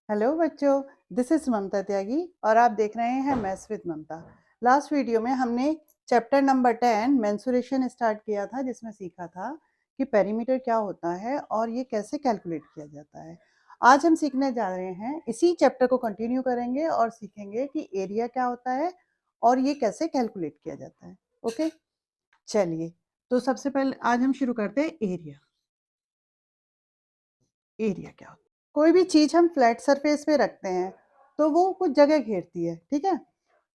Hello बच्चों, this is ममता त्यागी और आप देख रहे हैं maths with Mamata. Last video में हमने चैप्टर नंबर 10 मेंसुरेशन स्टार्ट किया था, जिसमें सीखा था कि पेरीमीटर क्या होता है और ये कैसे कैलकुलेट किया जाता है। आज हम सीखने जा रहे हैं, इसी चैप्टर को कंटिन्यू करेंगे और सीखेंगे कि एरिया क्या होता है और ये कैसे कैलकुलेट किया जाता है। ओके, चलिए तो सबसे पहले आज हम शुरू करते हैं एरिया। एरिया क्या होता है? कोई भी चीज हम फ्लैट सरफेस पे रखते हैं तो वो कुछ जगह घेरती है, ठीक है।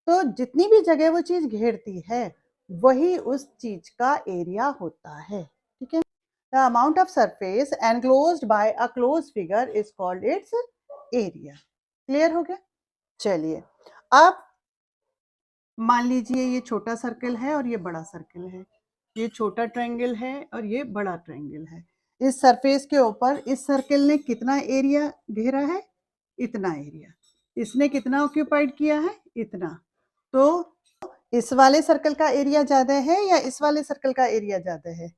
तो जितनी भी जगह वो चीज घेरती है वही उस चीज का एरिया होता है, ठीक है। The amount of surface enclosed bye a close figure is called its area. Clear हो गया? चलिए, अब मान लीजिए ये छोटा सर्कल है और ये बड़ा सर्कल है, ये छोटा ट्रायंगल है और ये बड़ा ट्रायंगल है। इस सरफेस के ऊपर इस सर्कल ने कितना एरिया घेरा है? इतना एरिया। इसने कितना ऑक्यूपाइड किया है? इतना। तो इस वाले सर्कल का एरिया ज्यादा है या इस वाले सर्कल का एरिया ज्यादा है?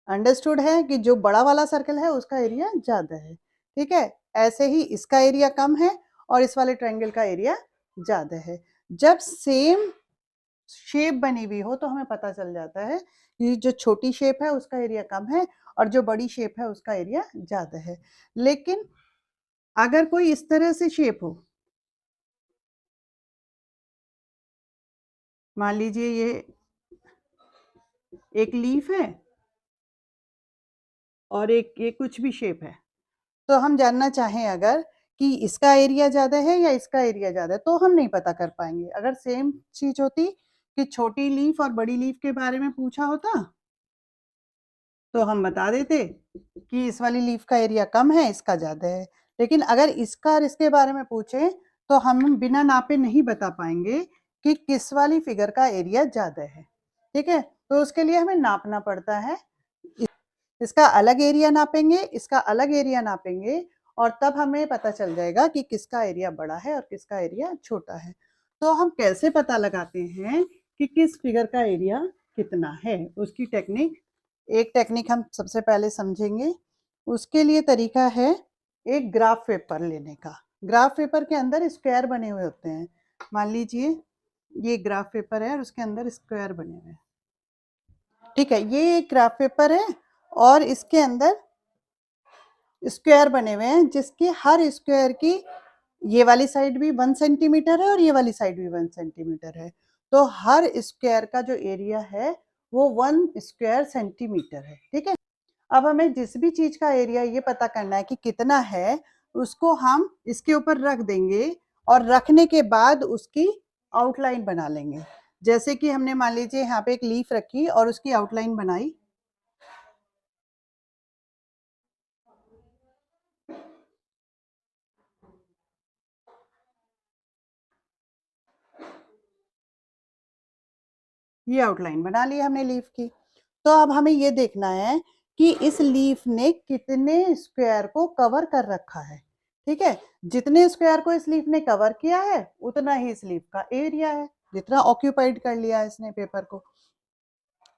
अंडरस्टूड है कि जो बड़ा वाला सर्कल है उसका एरिया ज्यादा है, ठीक है। ऐसे ही इसका एरिया कम है और इस वाले ट्रायंगल का एरिया ज्यादा है। जब सेम शेप बनी हुई हो तो हमें पता चल जाता है कि जो छोटी शेप है उसका एरिया कम है और जो बड़ी शेप है उसका एरिया ज्यादा है। लेकिन अगर कोई इस तरह से शेप हो, मान लीजिए ये एक लीफ है और एक ये कुछ भी शेप है, तो हम जानना चाहें अगर कि इसका एरिया ज्यादा है या इसका एरिया ज्यादा है तो हम नहीं पता कर पाएंगे। अगर सेम चीज होती कि छोटी लीफ और बड़ी लीफ के बारे में पूछा होता तो हम बता देते कि इस वाली लीफ का एरिया कम है, इसका ज्यादा है। लेकिन अगर इसका और इसके बारे में पूछे तो हम बिना नापे नहीं बता पाएंगे कि किस वाली फिगर का एरिया ज्यादा है, ठीक है। तो उसके लिए हमें नापना पड़ता है। इसका अलग एरिया नापेंगे, इसका अलग एरिया नापेंगे और तब हमें पता चल जाएगा कि किसका एरिया बड़ा है और किसका एरिया छोटा है। तो हम कैसे पता लगाते हैं कि किस फिगर का एरिया कितना है? उसकी टेक्निक, एक टेक्निक हम सबसे पहले समझेंगे। उसके लिए तरीका है एक ग्राफ पेपर लेने का। ग्राफ पेपर के अंदर स्क्वायर बने हुए होते हैं। मान लीजिए ये ग्राफ पेपर है और उसके अंदर स्क्वायर बने हुए हैं, ठीक है। ये एक ग्राफ पेपर है और इसके अंदर स्क्वायर बने हुए हैं, जिसके हर स्क्वायर की ये वाली साइड भी 1 सेंटीमीटर है और ये वाली साइड भी 1 सेंटीमीटर है। तो हर स्क्वायर का जो एरिया है वो 1 स्क्वायर सेंटीमीटर है, ठीक है। अब हमें जिस भी चीज का एरिया ये पता करना है कि कितना है, उसको हम इसके ऊपर रख देंगे और रखने के बाद उसकी आउटलाइन बना लेंगे। जैसे कि हमने मान लीजिए यहाँ पे एक लीफ रखी और उसकी आउटलाइन बनाई। ये आउटलाइन बना ली हमने लीफ की। तो अब हमें ये देखना है कि इस लीफ ने कितने स्क्वायर को कवर कर रखा है, ठीक है। जितने स्क्वायर को इस लीफ ने कवर किया है उतना ही इस लीफ का एरिया है, जितना ऑक्यूपाइड कर लिया है इसने पेपर को।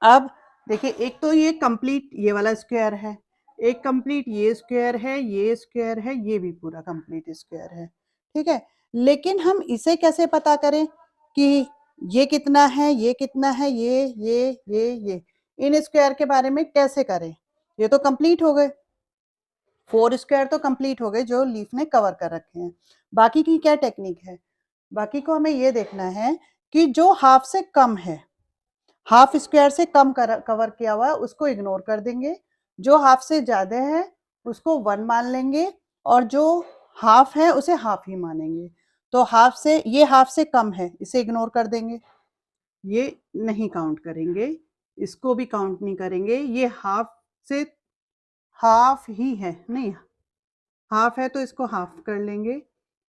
अब देखिए, एक तो ये कंप्लीट ये वाला स्क्वायर है, एक कंप्लीट ये स्क्वायर है, ये स्क्वायर है, ये भी पूरा कंप्लीट स्क्वायर है, ठीक है। लेकिन हम इसे कैसे पता करें कि ये कितना है, ये कितना है, ये इन स्क्वायर के बारे में कैसे करें? ये तो कंप्लीट हो गए, 4 स्क्वायर तो कंप्लीट हो गए जो लीफ ने कवर कर रखे हैं। बाकी की क्या टेक्निक है? बाकी को हमें ये देखना है कि जो हाफ से कम है, हाफ स्क्वायर से कम कवर किया हुआ है उसको इग्नोर कर देंगे। जो हाफ से ज्यादा है उसको 1 मान लेंगे और जो हाफ है उसे हाफ ही मानेंगे। तो हाफ से, ये हाफ से कम है, इसे इग्नोर कर देंगे, ये नहीं काउंट करेंगे, इसको भी काउंट नहीं करेंगे। ये हाफ से हाफ ही है, नहीं हाफ है तो इसको हाफ कर लेंगे।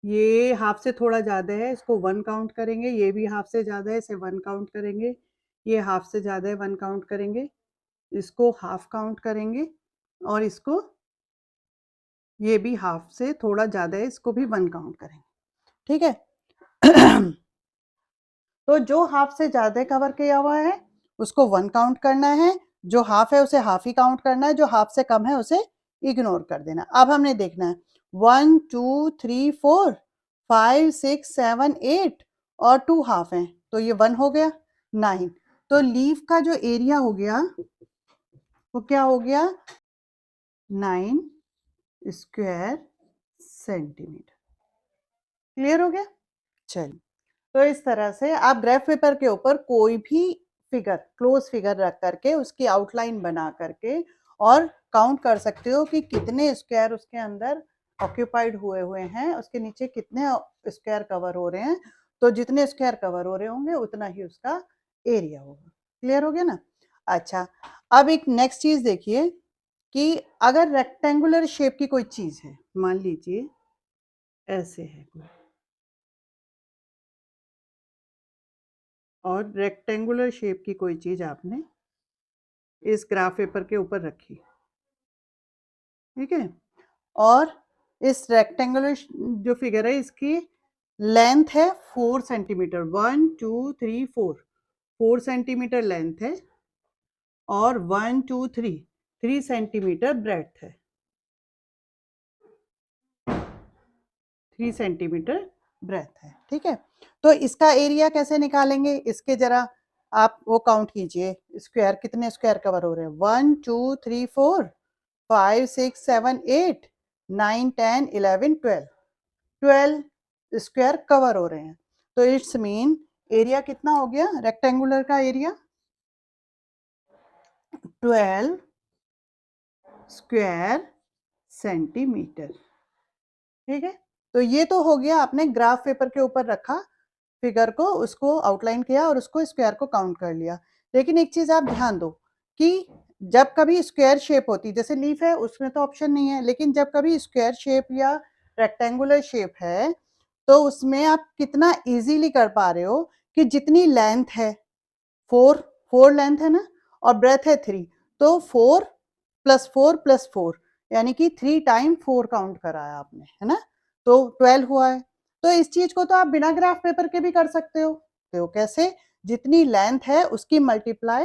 ये हाफ से थोड़ा ज़्यादा है, इसको 1 काउंट करेंगे। ये भी हाफ से ज़्यादा है, इसे 1 काउंट करेंगे। ये हाफ से ज़्यादा है, 1 काउंट करेंगे। इसको हाफ काउंट करेंगे और इसको, ये भी हाफ से थोड़ा ज़्यादा है, इसको भी 1 काउंट करेंगे, ठीक है। तो जो हाफ से ज़्यादा कवर किया हुआ है उसको 1 काउंट करना है, जो हाफ है उसे हाफ ही काउंट करना है, जो हाफ से कम है उसे इग्नोर कर देना। अब हमने देखना है 1 2 3 4 5 6 7 8 और 2 हाफ हैं, तो ये 1 हो गया 9। तो लीफ का जो एरिया हो गया वो क्या हो गया 9 स्क्वायर सेंटीमीटर। क्लियर हो गया? चलिए, तो इस तरह से आप ग्राफ पेपर के ऊपर कोई भी फिगर, क्लोज फिगर रख करके उसकी आउटलाइन बना करके और काउंट कर सकते हो कि कितने स्क्वायर उसके अंदर ऑक्यूपाइड हुए हुए हैं, उसके नीचे कितने स्क्वायर कवर हो रहे हैं। तो जितने स्क्वायर कवर हो रहे होंगे उतना ही उसका एरिया होगा। क्लियर हो गया ना? अच्छा, अब एक नेक्स्ट चीज देखिए कि अगर रेक्टेंगुलर शेप की कोई चीज है, मान लीजिए ऐसे है कोई, और रेक्टेंगुलर शेप की कोई चीज आपने इस ग्राफ पेपर के ऊपर रखी, ठीक है, और इस रेक्टेंगुलर जो फिगर है इसकी लेंथ है 4 सेंटीमीटर, 1 2 3 4 सेंटीमीटर लेंथ है और 1 2 3 सेंटीमीटर ब्रेड्थ है, 3 सेंटीमीटर ब्रेथ है, ठीक है। तो इसका एरिया कैसे निकालेंगे, इसके जरा आप वो काउंट कीजिए, स्क्वायर कितने स्क्वायर कवर हो रहे हैं, 1 2 3 4 5 6 7 8 9 10 11 12 स्क्वायर कवर हो रहे हैं। तो इट्स मीन एरिया कितना हो गया रेक्टेंगुलर का एरिया, 12 स्क्वायर सेंटीमीटर, ठीक है। तो ये तो हो गया, आपने ग्राफ पेपर के ऊपर रखा फिगर को, उसको आउटलाइन किया और उसको स्क्वायर को काउंट कर लिया। लेकिन एक चीज आप ध्यान दो कि जब कभी स्क्वायर शेप होती, जैसे लीफ है उसमें तो ऑप्शन नहीं है, लेकिन जब कभी स्क्वायर शेप या रेक्टेंगुलर शेप है तो उसमें आप कितना इजीली कर पा रहे हो कि जितनी लेंथ है 4 लेंथ है ना और ब्रेथ है 3, तो 4 + 4 + 4 यानी कि 3 टाइम 4 काउंट कराया आपने, है ना, तो 12 हुआ है। तो इस चीज को तो आप बिना ग्राफ पेपर के भी कर सकते हो। तो कैसे, जितनी लेंथ है उसकी मल्टीप्लाई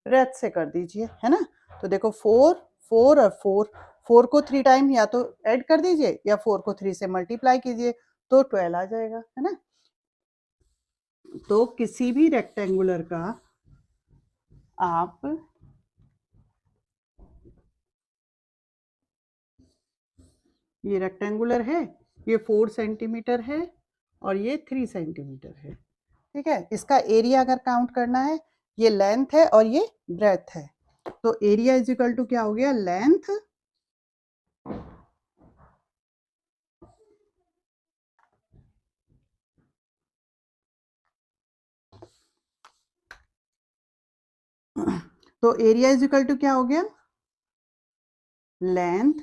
ब्रेथ से कर दीजिए, है ना। तो देखो 4 4 और 4 को 3 टाइम या तो ऐड कर दीजिए या 4 को 3 से मल्टीप्लाई कीजिए तो 12 आ जाएगा, है ना। तो किसी भी रेक्टेंगुलर का आप ये रेक्टेंगुलर है, ये 4 सेंटीमीटर है और ये 3 सेंटीमीटर है, ठीक है। इसका एरिया अगर काउंट करना है, ये लेंथ है और ये ब्रेथ है, तो एरिया इज इक्वल टू क्या हो गया, लेंथ तो एरिया इज इक्वल टू क्या हो गया, लेंथ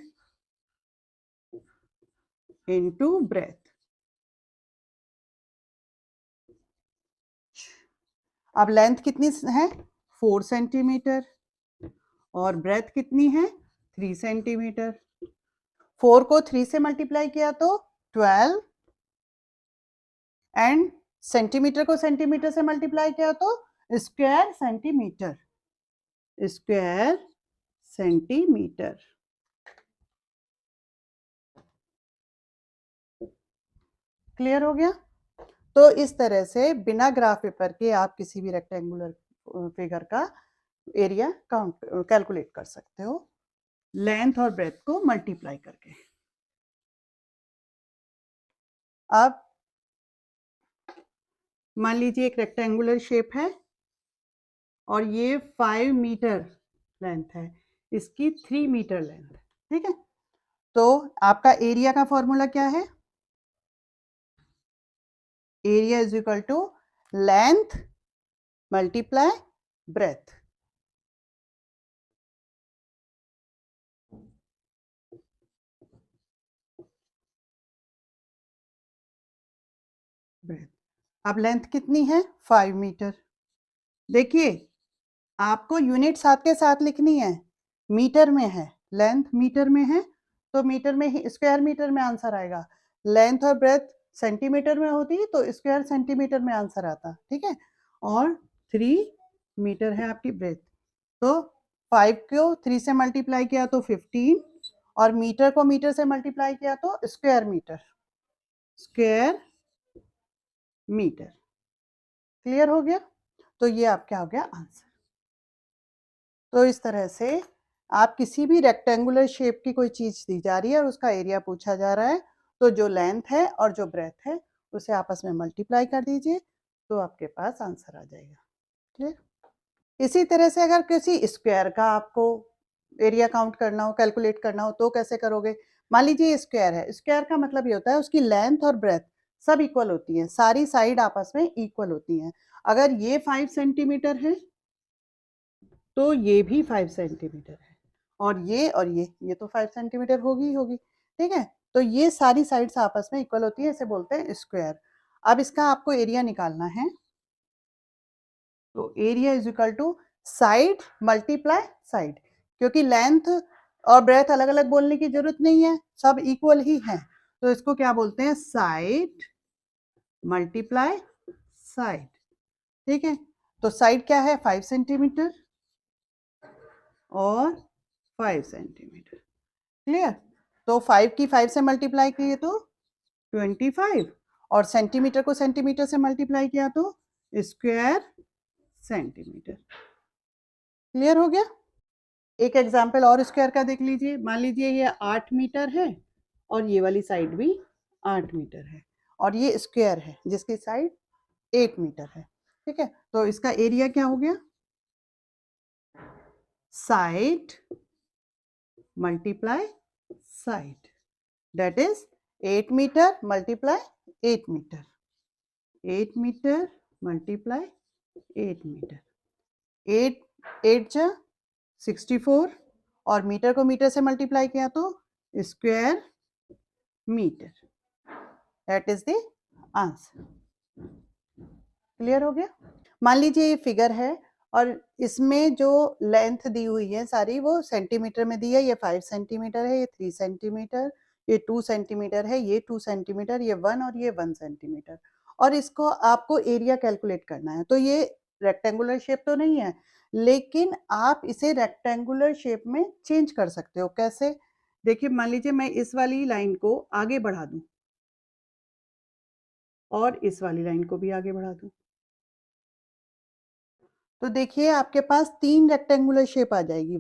इनटू ब्रेथ। अब लेंथ कितनी है 4 सेंटीमीटर और ब्रेथ कितनी है 3 सेंटीमीटर। 4 को 3 से मल्टीप्लाई किया तो 12 एंड सेंटीमीटर को सेंटीमीटर से मल्टीप्लाई किया तो square centimetre, square centimetre. Clear हो गया? तो इस तरह से बिना ग्राफ पेपर के आप किसी भी रेक्टेंगुलर फिगर का एरिया काउंट कैलकुलेट कर सकते हो लेंथ और ब्रेथ को मल्टीप्लाई करके। अब मान लीजिए एक रेक्टेंगुलर शेप है और ये 5 मीटर लेंथ है, इसकी 3 मीटर लेंथ, ठीक है। तो आपका एरिया का फॉर्मूला क्या है, area is equal to length multiply breadth. Breadth, अब लेंथ कितनी है 5 मीटर। देखिए आपको यूनिट साथ के साथ लिखनी है, मीटर में है, लेंथ मीटर में है तो मीटर में ही स्क्वायर मीटर में आंसर आएगा। लेंथ और ब्रेथ सेंटीमीटर में होती तो स्क्वायर सेंटीमीटर में आंसर आता, ठीक है। और 3 मीटर है आपकी ब्रेथ, तो 5 को 3 से मल्टीप्लाई किया तो 15 और मीटर को मीटर से मल्टीप्लाई किया तो square metre, square metre. Clear हो गया? तो ये आपका हो गया आंसर। तो इस तरह से आप किसी भी रेक्टेंगुलर शेप की कोई चीज दी जा रही है और उसका एरिया पूछा जा रहा है, तो जो लेंथ है और जो ब्रेथ है उसे आपस में मल्टीप्लाई कर दीजिए, तो आपके पास आंसर आ जाएगा। क्लियर? इसी तरह से अगर किसी स्क्वायर का आपको एरिया काउंट करना हो, कैलकुलेट करना हो, तो कैसे करोगे? मान लीजिए ये स्क्वायर है, स्क्वायर का मतलब ये होता है उसकी लेंथ और ब्रेथ सब इक्वल होती है, सारी साइड आपस में इक्वल होती हैं। अगर ये 5 सेंटीमीटर है तो ये भी 5 सेंटीमीटर है, और ये तो 5 सेंटीमीटर होगी ही होगी। ठीक है, तो ये सारी साइड्स आपस में इक्वल होती है, इसे बोलते हैं स्क्वायर। अब इसका आपको एरिया निकालना है, तो area is equal to side multiply side, क्योंकि लेंथ और ब्रेथ अलग अलग बोलने की जरूरत नहीं है, सब इक्वल ही है, तो इसको क्या बोलते हैं? Side multiply side. ठीक है, तो साइड क्या है? 5 सेंटीमीटर और 5 सेंटीमीटर। क्लियर? तो 5 की 5 से मल्टीप्लाई किए तो 25, और सेंटीमीटर को सेंटीमीटर से मल्टीप्लाई किया तो स्क्वायर सेंटीमीटर। क्लियर हो गया? एक एग्जाम्पल और स्क्वायर का देख लीजिए। मान लीजिए ये 8 मीटर है और ये वाली साइड भी 8 मीटर है, और ये स्क्वायर है जिसकी साइड 8 मीटर है। ठीक है, तो इसका एरिया क्या हो गया? Side multiply side, that is 8 meter multiply 8 meter, 8 meter multiply 8 meter, 8 8 जा 64, और मीटर को मीटर से मल्टीप्लाई किया तो square metre, that is the answer. Clear हो गया? मान लीजिए ये फिगर है और इसमें जो लेंथ दी हुई है सारी वो सेंटीमीटर में दी है, ये 5 सेंटीमीटर है, ये 3 सेंटीमीटर, ये 2 सेंटीमीटर है, ये 2 सेंटीमीटर, ये 1 और ये 1 सेंटीमीटर, और इसको आपको एरिया कैलकुलेट करना है। तो ये रेक्टेंगुलर शेप तो नहीं है, लेकिन आप इसे रेक्टेंगुलर शेप में चेंज कर सकते हो। कैसे? देखिए, मान लीजिए मैं इस वाली लाइन को आगे बढ़ा दूं और इस वाली लाइन को भी आगे बढ़ा दूं, तो देखिए आपके पास 3 रेक्टेंगुलर शेप आ जाएगी।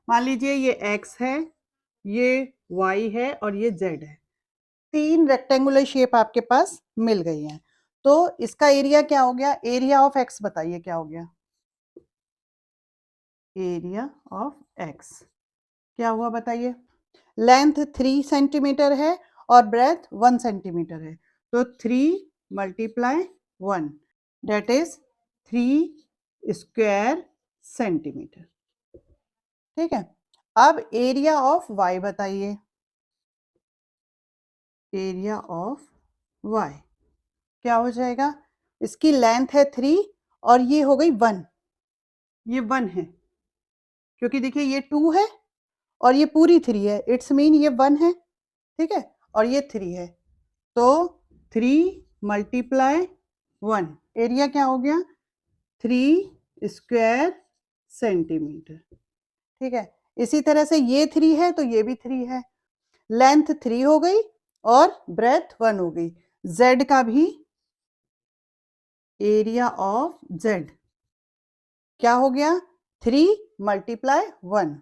मान लीजिए ये x है, ये y है और ये z है, 3 रेक्टेंगुलर शेप आपके पास मिल गई हैं। तो इसका एरिया क्या हो गया? एरिया ऑफ x बताइए क्या हो गया? एरिया ऑफ x क्या हुआ बताइए? लेंथ 3 सेंटीमीटर है और ब्रेथ 1 सेंटीमीटर है, तो 3 multiply 1, that is 3 square centimetre. ठीक है, अब एरिया ऑफ y बताइए। एरिया ऑफ y क्या हो जाएगा? इसकी लेंथ है 3 और ये हो गई 1, ये 1 है, क्योंकि देखिए ये 2 है और ये पूरी 3 है, इट्स मीन ये 1 है। ठीक है, और ये 3 है, तो 3 मल्टीप्लाई 1, एरिया क्या हो गया? 3 स्क्वायर सेंटीमीटर। ठीक है, इसी तरह से ये 3 है तो ये भी 3 है, लेंथ 3 हो गई और ब्रेथ 1 हो गई। z का भी एरिया ऑफ z क्या हो गया? 3 multiply 1,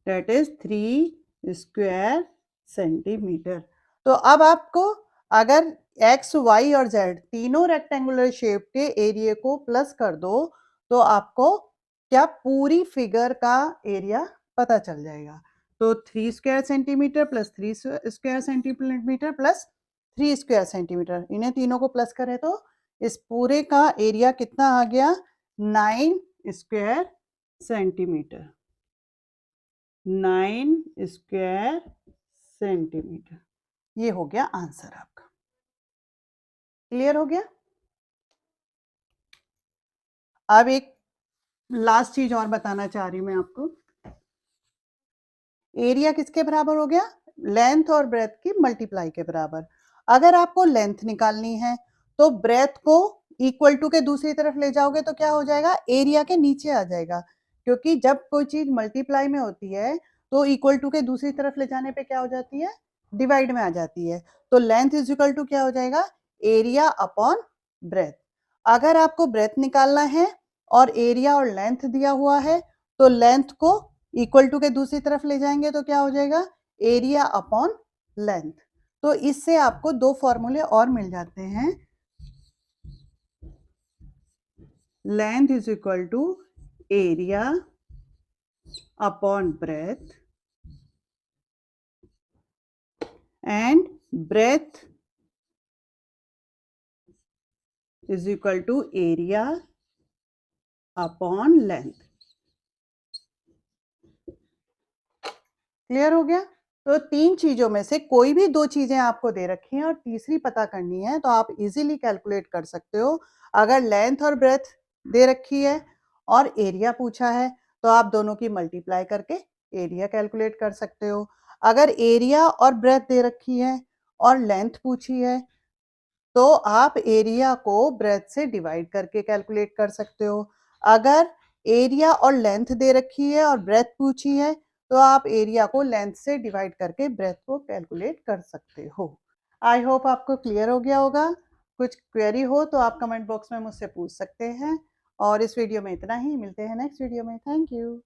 that is 3 square centimetre. तो अब आपको अगर x, y और z तीनों रेक्टेंगुलर शेप के एरिया को प्लस कर दो तो आपको क्या पूरी फिगर का एरिया पता चल जाएगा। तो 3 square centimetre plus 3 square centimetre plus 3 square centimetre, इन्हें तीनों को प्लस करें तो इस पूरे का एरिया कितना आ गया? 9 स्क्वायर सेंटीमीटर, 9 स्क्वायर सेंटीमीटर। ये हो गया आंसर आपका। क्लियर हो गया? अब एक लास्ट चीज और बताना चाह रही हूं मैं आपको। एरिया किसके बराबर हो गया? लेंथ और ब्रेथ की मल्टीप्लाई के बराबर। अगर आपको लेंथ निकालनी है तो ब्रेथ को इक्वल टू के दूसरी तरफ ले जाओगे तो क्या हो जाएगा? एरिया के नीचे आ जाएगा, क्योंकि जब कोई चीज मल्टीप्लाई में होती है तो इक्वल टू के दूसरी तरफ ले जाने पे क्या हो जाती है, डिवाइड में आ जाती है। तो लेंथ इज इक्वल टू क्या हो जाएगा, एरिया अपॉन ब्रेथ। अगर आपको ब्रेथ निकालना है और एरिया और लेंथ दिया हुआ है तो लेंथ को इक्वल टू के दूसरी तरफ ले जाएंगे तो क्या हो जाएगा, एरिया अपॉन लेंथ। तो इससे आपको दो फॉर्मूले और मिल जाते हैं, length is equal to area upon breadth and breadth is equal to area upon length। Clear हो गया। तो तीन चीजों में से कोई भी दो चीजें आपको दे रखी हैं और तीसरी पता करनी है तो आप इजीली कैलकुलेट कर सकते हो। अगर लेंथ और ब्रेथ दे रखी है और एरिया पूछा है तो आप दोनों की मल्टीप्लाई करके एरिया कैलकुलेट कर सकते हो। अगर एरिया और ब्रेथ दे रखी है और लेंथ पूछी है तो आप एरिया को ब्रेथ से डिवाइड करके कैलकुलेट कर सकते हो। अगर एरिया और लेंथ दे रखी है और ब्रेथ पूछी है तो आप एरिया को लेंथ से डिवाइड करके ब्रेथ को कैलकुलेट कर सकते हो। आई होप आपको क्लियर हो गया होगा। कुछ क्वेरी हो तो आप कमेंट बॉक्स में मुझसे पूछ सकते हैं। और इस वीडियो में इतना ही, मिलते हैं नेक्स्ट वीडियो में। Thank you.